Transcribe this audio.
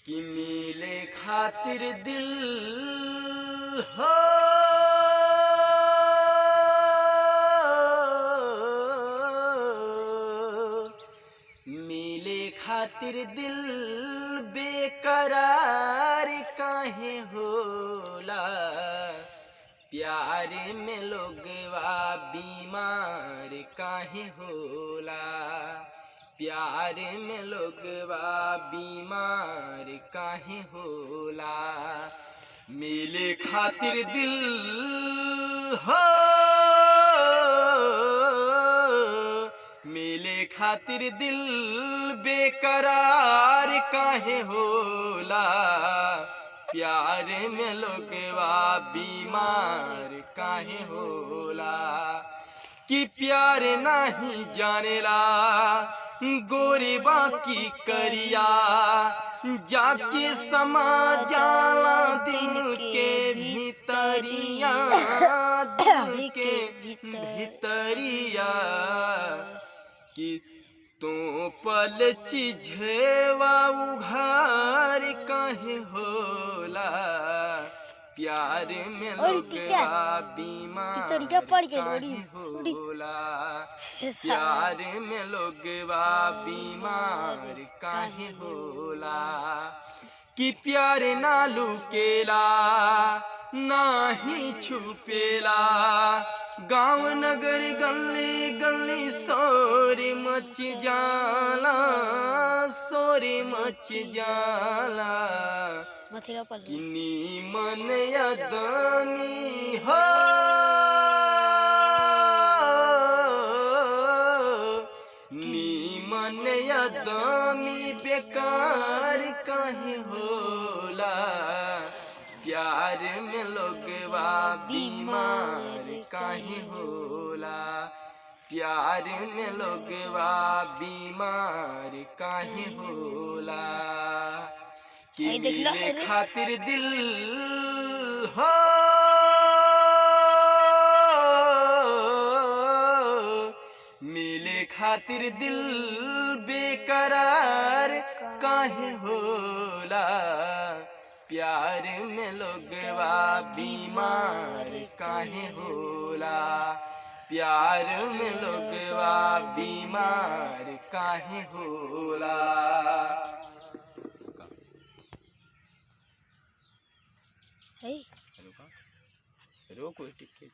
कि मिले खातिर दिल हो मिले खातिर दिल बेकरार काहे होला। प्यार में लोगवा बीमार काहे होला। प्यार में लोगवा बीमार काहे होला। मिले खातिर दिल हो मिले खातिर दिल बेकरार काहे होला। प्यार में लोगवा बीमार काहे होला। कि प्यार नहीं जानेला गोरी बाकी करिया जाके समा जाला दिल के भीतरिया। दिल के भीतरिया कि तो पल चिझेवा उघार काहे होला। प्यार में लोगवा बीमार काहे होला। प्यार में लोगवा बीमार काहे होला। कि प्यार ना लुकेला ना ही छुपेला। गाँव नगर गली गली शोर मच जाला शोर मच जाला। किनी मन यदमी हो नीमन यदमी बेकार काहे होला। प्यार में लोगवा बीमार काहे होला। प्यार में लोगवा बीमार काहे होला। कि मिले खातिर दिल हो मिले खातिर दिल बेकरार काहे होला। प्यार में लोगवा बीमार काहे होला। प्यार में लोगवा बीमार काहे होला। रोको टिके